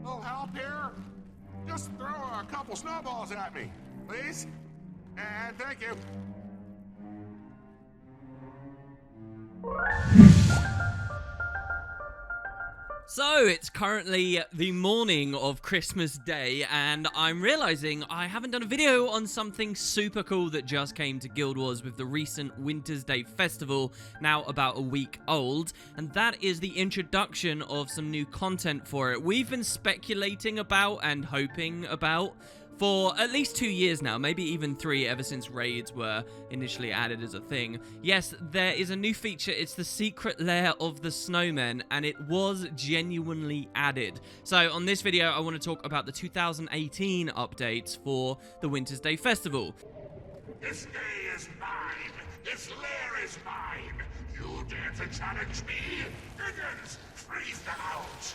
Little help here? Just throw a couple snowballs at me, please. And thank you. So, it's currently the morning of Christmas Day, and I'm realizing I haven't done a video on something super cool that just came to Guild Wars with the recent Wintersday festival, now about a week old, and that is the introduction of some new content for it. We've been speculating about and hoping about for at least 2 years now, maybe even 3, ever since raids were initially added as a thing. Yes, there is a new feature. It's the secret lair of the snowmen, and it was genuinely added. So on this video, I want to talk about the 2018 updates for the Wintersday festival. This day is mine. This lair is mine. You dare to challenge me? Diggins, freeze them out.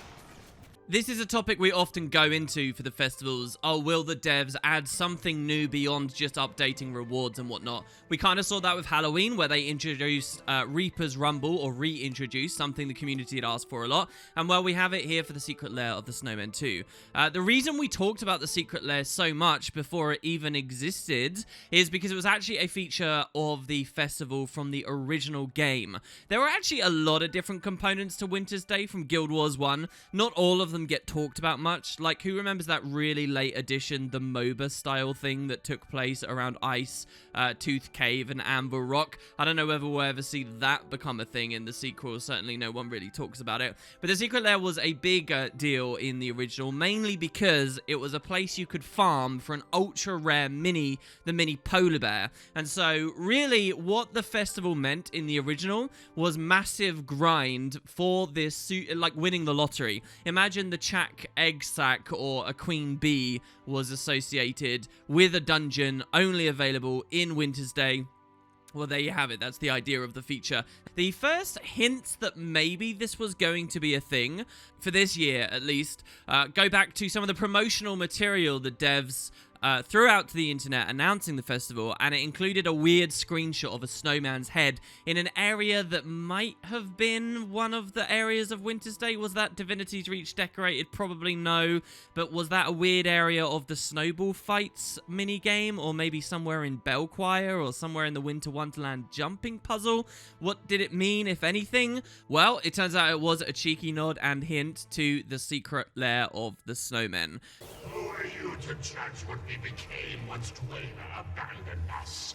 This is a topic we often go into for the festivals. Oh, will the devs add something new beyond just updating rewards and whatnot? We kind of saw that with Halloween, where they introduced Reaper's Rumble, or reintroduced something the community had asked for a lot. And well, we have it here for the secret lair of the Snowmen too. The reason we talked about the secret lair so much before it even existed is because it was actually a feature of the festival from the original game. There were actually a lot of different components to Wintersday from Guild Wars 1. Not all of them get talked about much. Like, who remembers that really late edition, the MOBA style thing that took place around Ice, Tooth Cave, and Amber Rock? I don't know whether we'll ever see that become a thing in the sequel. Certainly no one really talks about it. But the secret lair was a big deal in the original, mainly because it was a place you could farm for an ultra rare mini, the mini polar bear. And so really what the festival meant in the original was massive grind for this, like winning the lottery. Imagine the Chak egg sack or a queen bee was associated with a dungeon only available in Wintersday. Well, there you have it. That's the idea of the feature. The first hints that maybe this was going to be a thing, for this year at least, go back to some of the promotional material the devs threw out to the internet announcing the festival, and it included a weird screenshot of a snowman's head in an area that might have been one of the areas of Wintersday. Was that Divinity's Reach decorated? Probably no. But was that a weird area of the Snowball Fights minigame, or maybe somewhere in Bellchoir, or somewhere in the Winter Wonderland jumping puzzle? What did it mean, if anything? Well, it turns out it was a cheeky nod and hint to the secret lair of the snowmen. Who are you to judge what we became once Dwayne abandoned us?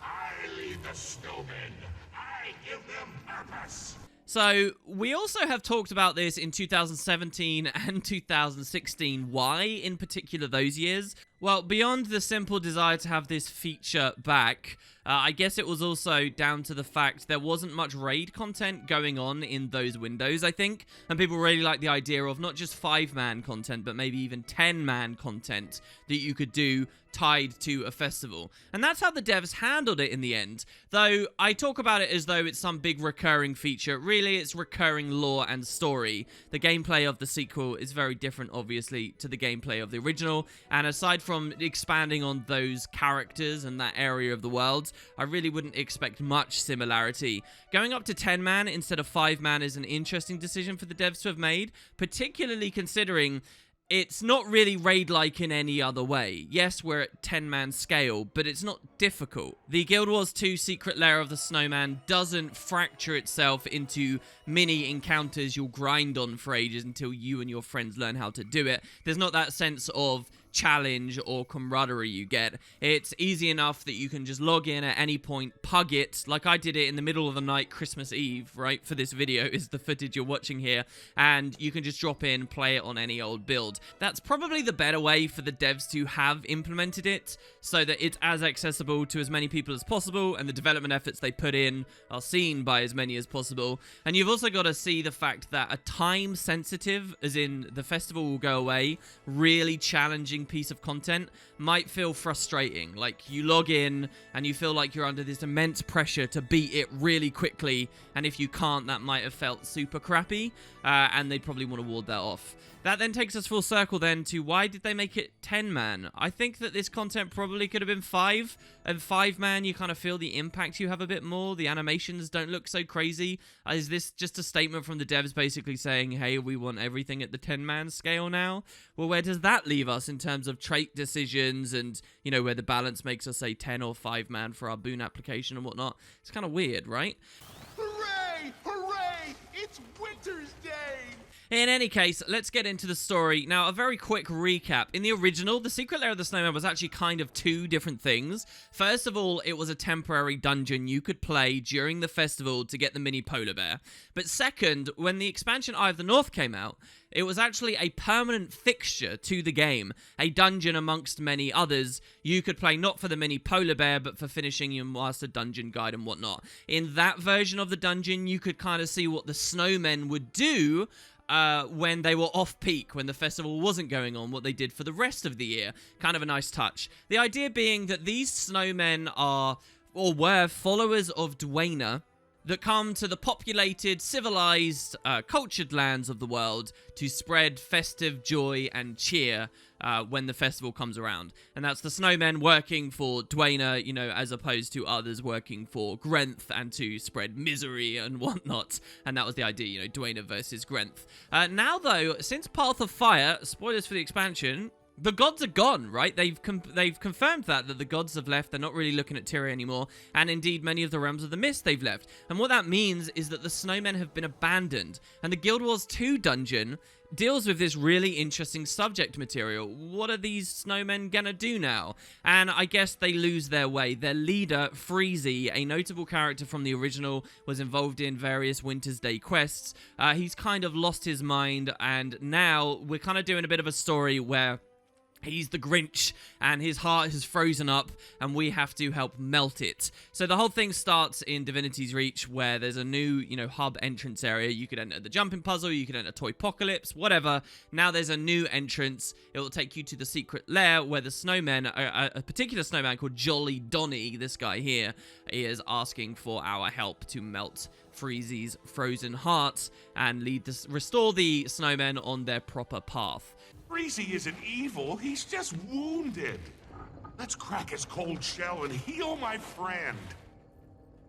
I lead the snowmen. I give them purpose. So, we also have talked about this in 2017 and 2016. Why, in particular, those years? Well, beyond the simple desire to have this feature back, I guess it was also down to the fact there wasn't much raid content going on in those windows, I think. And people really like the idea of not just 5-man content, but maybe even 10-man content that you could do tied to a festival. And that's how the devs handled it in the end. Though, I talk about it as though it's some big recurring feature. Really, it's recurring lore and story. The gameplay of the sequel is very different, obviously, to the gameplay of the original. And aside from expanding on those characters and that area of the world, I really wouldn't expect much similarity. Going up to 10-man instead of 5-man is an interesting decision for the devs to have made, particularly considering it's not really raid-like in any other way. Yes, we're at 10-man scale, but it's not difficult. The Guild Wars 2 Secret Lair of the Snowman doesn't fracture itself into mini encounters you'll grind on for ages until you and your friends learn how to do it. There's not that sense of challenge or camaraderie you get. It's easy enough that you can just log in at any point, pug it, like I did it in the middle of the night, Christmas Eve, right? For this video is the footage you're watching here, and you can just drop in, play it on any old build. That's probably the better way for the devs to have implemented it, so that it's as accessible to as many people as possible, and the development efforts they put in are seen by as many as possible. And you've also got to see the fact that a time sensitive, as in the festival will go away, really challenging overwhelming piece of content might feel frustrating. Like, you log in and you feel like you're under this immense pressure to beat it really quickly, and if you can't, that might have felt super crappy, and they'd probably want to ward that off. That then takes us full circle then to why did they make it 10-man? I think that this content probably could have been 5, and 5-man you kind of feel the impact you have a bit more. The animations don't look so crazy. Is this just a statement from the devs basically saying, hey, we want everything at the 10-man scale now? Well, where does that leave us in terms of trait decisions and, you know, where the balance makes us say 10 or 5-man for our boon application and whatnot? It's kind of weird, right? Hooray! Hooray! It's Wintersday! In any case, let's get into the story. Now, a very quick recap. In the original, the secret lair of the snowman was actually kind of 2 different things. First of all, it was a temporary dungeon you could play during the festival to get the mini polar bear. But second, when the expansion Eye of the North came out, it was actually a permanent fixture to the game, a dungeon amongst many others. You could play not for the mini polar bear, but for finishing your master dungeon guide and whatnot. In that version of the dungeon, you could kind of see what the snowmen would do when they were off-peak, when the festival wasn't going on, what they did for the rest of the year. Kind of a nice touch. The idea being that these snowmen are, or were, followers of Dwayne that come to the populated, civilized, cultured lands of the world to spread festive joy and cheer when the festival comes around. And that's the snowmen working for Dwayne, you know, as opposed to others working for Grenth and to spread misery and whatnot. And that was the idea, you know, Dwayne versus Grenth. Now, though, since Path of Fire, spoilers for the expansion, the gods are gone, right? They've confirmed that the gods have left. They're not really looking at Tyria anymore. And indeed, many of the realms of the mist they've left. And what that means is that the snowmen have been abandoned. And the Guild Wars 2 dungeon deals with this really interesting subject material. What are these snowmen gonna do now? And I guess they lose their way. Their leader, Freezy, a notable character from the original, was involved in various Wintersday quests. He's kind of lost his mind, and now we're kind of doing a bit of a story where he's the Grinch, and his heart has frozen up, and we have to help melt it. So the whole thing starts in Divinity's Reach, where there's a new, you know, hub entrance area. You could enter the jumping puzzle, you could enter Toypocalypse, whatever. Now there's a new entrance. It will take you to the secret lair, where the snowmen, a particular snowman called Jolly Donny, this guy here, is asking for our help to melt Freezy's frozen heart and restore the snowmen on their proper path. Freezy isn't evil, he's just wounded. Let's crack his cold shell and heal my friend.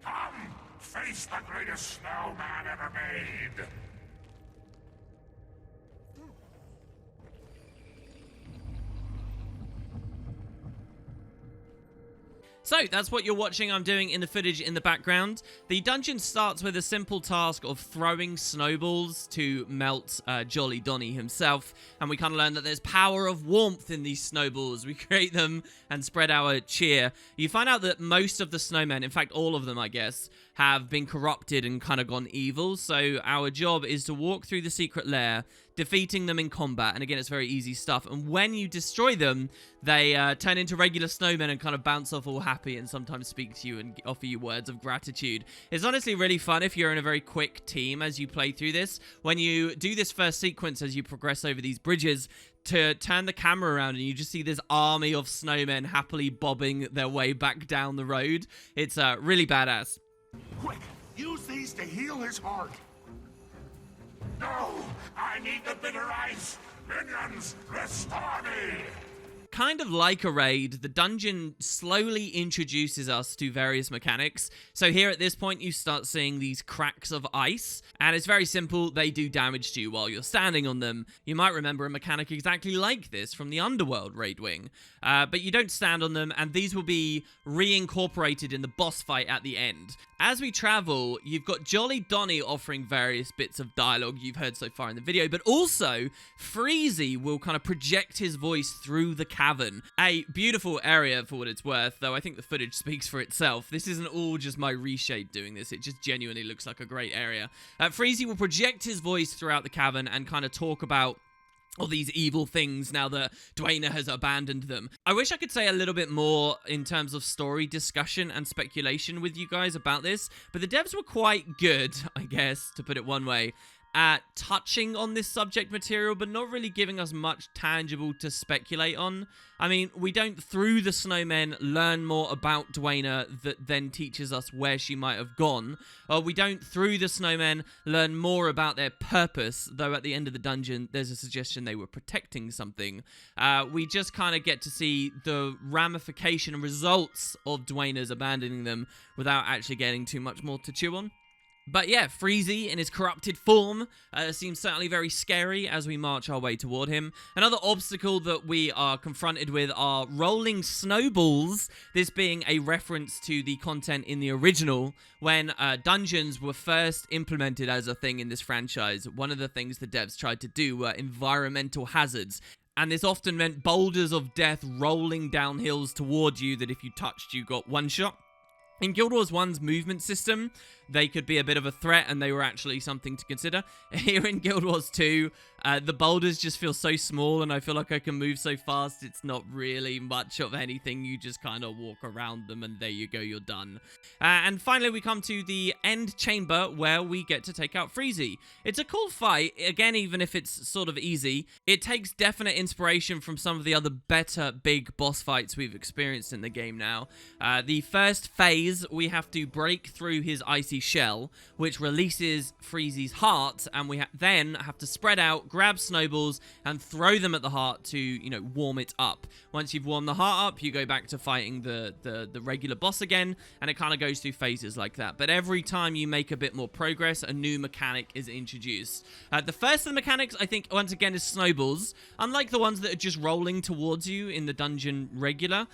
Come, face the greatest snowman ever made. So, that's what you're watching I'm doing in the footage in the background. The dungeon starts with a simple task of throwing snowballs to melt Jolly Donny himself, and we kind of learn that there's power of warmth in these snowballs. We create them and spread our cheer. You find out that most of the snowmen, in fact all of them I guess, have been corrupted and kind of gone evil, so our job is to walk through the secret lair, defeating them in combat, and again, it's very easy stuff, and when you destroy them, they turn into regular snowmen and kind of bounce off all happy and sometimes speak to you and offer you words of gratitude. It's honestly really fun if you're in a very quick team as you play through this. When you do this first sequence as you progress over these bridges, to turn the camera around and you just see this army of snowmen happily bobbing their way back down the road. It's really badass. Quick, use these to heal his heart. No, I need the bitter ice. Minions, restore me. Kind of like a raid, the dungeon slowly introduces us to various mechanics. So here at this point, you start seeing these cracks of ice, and it's very simple. They do damage to you while you're standing on them. You might remember a mechanic exactly like this from the Underworld raid wing, but you don't stand on them, and these will be reincorporated in the boss fight at the end. As we travel, you've got Jolly Donny offering various bits of dialogue you've heard so far in the video, but also Freezy will kind of project his voice through the cavern. A beautiful area for what it's worth, though I think the footage speaks for itself. This isn't all just my reshade doing this, it just genuinely looks like a great area. Freezy will project his voice throughout the cavern and kind of talk about all these evil things now that Dwayne has abandoned them. I wish I could say a little bit more in terms of story discussion and speculation with you guys about this, but the devs were quite good, I guess, to put it one way, at touching on this subject material, but not really giving us much tangible to speculate on. I mean, we don't, through the Snowmen, learn more about Dwayna that then teaches us where she might have gone. Or we don't, through the Snowmen, learn more about their purpose, though at the end of the dungeon, there's a suggestion they were protecting something. We just kind of get to see the ramification and results of Dwayna's abandoning them without actually getting too much more to chew on. But yeah, Freezy in his corrupted form seems certainly very scary as we march our way toward him. Another obstacle that we are confronted with are rolling snowballs, this being a reference to the content in the original. When dungeons were first implemented as a thing in this franchise, one of the things the devs tried to do were environmental hazards. And this often meant boulders of death rolling down hills toward you that if you touched, you got one shot. In Guild Wars 1's movement system, they could be a bit of a threat, and they were actually something to consider. Here in Guild Wars 2, the boulders just feel so small, and I feel like I can move so fast, it's not really much of anything. You just kind of walk around them, and there you go, you're done. And finally, we come to the end chamber, where we get to take out Freezy. It's a cool fight, again, even if it's sort of easy. It takes definite inspiration from some of the other better big boss fights we've experienced in the game now. The first phase, we have to break through his icy shell, which releases Freezy's heart, and we then have to spread out, grab snowballs, and throw them at the heart to, you know, warm it up. Once you've warmed the heart up, you go back to fighting the regular boss again, and it kind of goes through phases like that. But every time you make a bit more progress, a new mechanic is introduced. The first of the mechanics, I think, once again, is snowballs. Unlike the ones that are just rolling towards you in the dungeon regular,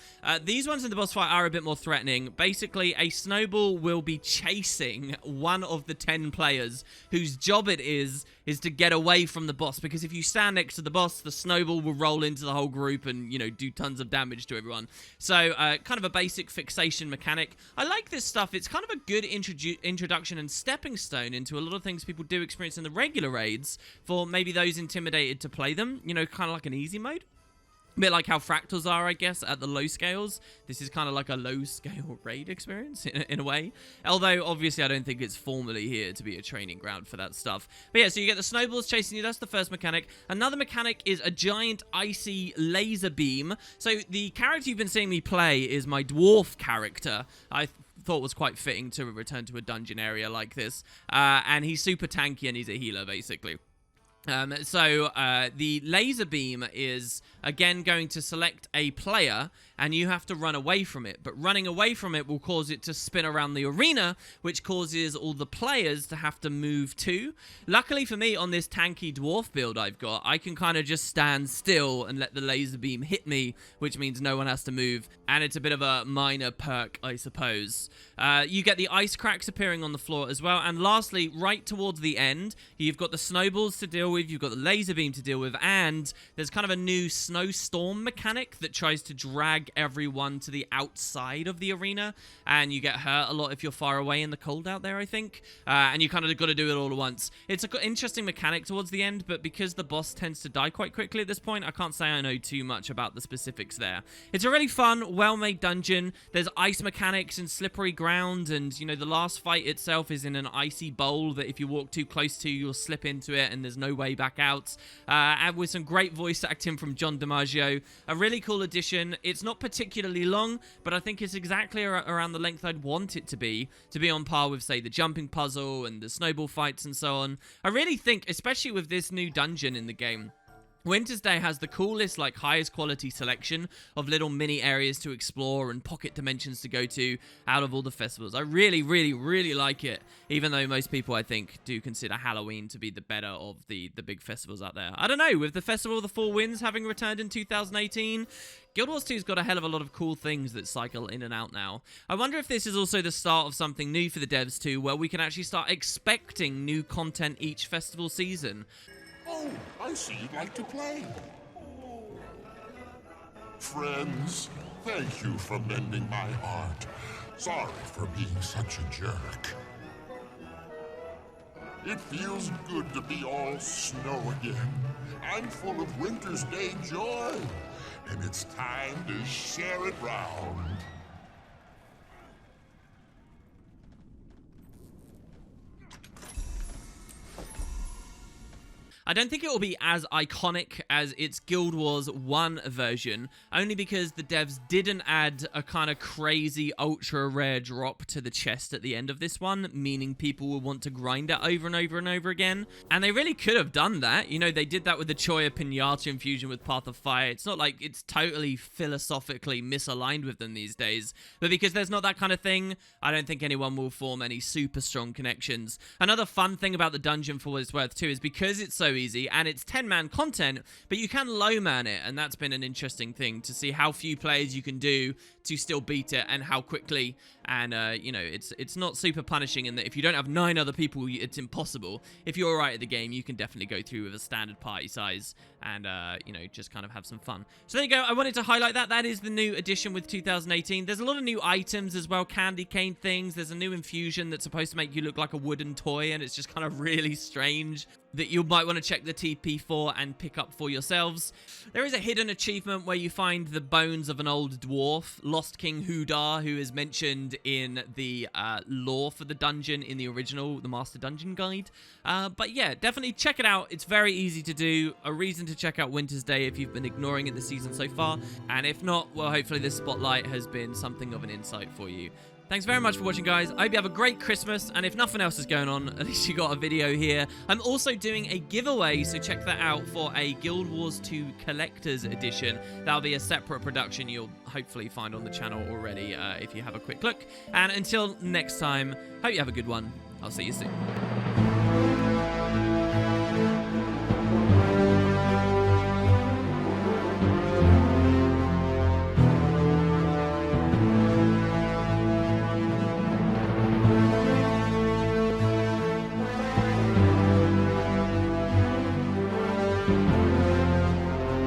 these ones in the boss fight are a bit more threatening. Basically, a snowball will be chasing one of the 10 players whose job it is to get away from the boss, because if you stand next to the boss, the snowball will roll into the whole group and, you know, do tons of damage to everyone. So, kind of a basic fixation mechanic. I like this stuff. It's kind of a good introduction and stepping stone into a lot of things people do experience in the regular raids for maybe those intimidated to play them, you know, kind of like an easy mode. A bit like how fractals are, I guess, at the low scales. This is kind of like a low-scale raid experience, in a way. Although, obviously, I don't think it's formally here to be a training ground for that stuff. But yeah, so you get the snowballs chasing you. That's the first mechanic. Another mechanic is a giant icy laser beam. So the character you've been seeing me play is my dwarf character. I thought was quite fitting to return to a dungeon area like this. And he's super tanky, and he's a healer, basically. The laser beam is, again, going to select a player, and you have to run away from it. But running away from it will cause it to spin around the arena, which causes all the players to have to move too. Luckily for me, on this tanky dwarf build I've got, I can kind of just stand still and let the laser beam hit me, which means no one has to move, and it's a bit of a minor perk, I suppose. You get the ice cracks appearing on the floor as well, and lastly, right towards the end, you've got the snowballs to deal with, you've got the laser beam to deal with, and there's kind of a new snowstorm mechanic that tries to drag everyone to the outside of the arena, and you get hurt a lot if you're far away in the cold out there, I think, and you kind of got to do it all at once. It's an interesting mechanic towards the end, but because the boss tends to die quite quickly at this point, I can't say I know too much about the specifics there. It's a really fun, well-made dungeon. There's ice mechanics and slippery ground, and, you know, the last fight itself is in an icy bowl that if you walk too close to, you'll slip into it, and there's no way back out. And with some great voice acting from John DiMaggio. A really cool addition. It's not particularly long, but I think it's exactly around the length I'd want it to be on par with, say, the jumping puzzle and the snowball fights and so on. I really think, especially with this new dungeon in the game, Wintersday has the coolest, like, highest quality selection of little mini areas to explore and pocket dimensions to go to out of all the festivals. I really, really, really like it, even though most people, I think, do consider Halloween to be the better of the big festivals out there. I don't know, with the Festival of the Four Winds having returned in 2018, Guild Wars 2's got a hell of a lot of cool things that cycle in and out now. I wonder if this is also the start of something new for the devs too, where we can actually start expecting new content each festival season. Oh, I see you'd like to play. Friends, thank you for mending my heart. Sorry for being such a jerk. It feels good to be all snow again. I'm full of Wintersday joy, and it's time to share it round. I don't think it will be as iconic as its Guild Wars 1 version, only because the devs didn't add a kind of crazy ultra rare drop to the chest at the end of this one, meaning people will want to grind it over and over and over again. And they really could have done that. You know, they did that with the Choya Pinata infusion with Path of Fire. It's not like it's totally philosophically misaligned with them these days, but because there's not that kind of thing, I don't think anyone will form any super strong connections. Another fun thing about the dungeon, for what it's worth too, is because it's so easy and it's 10-man content, but you can low-man it, and that's been an interesting thing to see how few players you can do to still beat it and how quickly. And you know, it's not super punishing in that if you don't have 9 other people, it's impossible. If you're alright at the game, you can definitely go through with a standard party size and you know, just kind of have some fun. So there you go. I wanted to highlight that. That is the new addition with 2018. There's a lot of new items as well, candy cane things. There's a new infusion that's supposed to make you look like a wooden toy, and it's just kind of really strange that you might want to check the TP for and pick up for yourselves. There is a hidden achievement where you find the bones of an old dwarf, Lost King Hudar, who is mentioned in the lore for the dungeon in the original, the Master Dungeon Guide. But yeah, definitely check it out. It's very easy to do. A reason to check out Wintersday if you've been ignoring it this season so far. And if not, well, hopefully this spotlight has been something of an insight for you. Thanks very much for watching, guys. I hope you have a great Christmas, and if nothing else is going on, at least you got a video here. I'm also doing a giveaway, so check that out for a Guild Wars 2 Collector's Edition. That'll be a separate production you'll hopefully find on the channel already if you have a quick look. And until next time, hope you have a good one. I'll see you soon.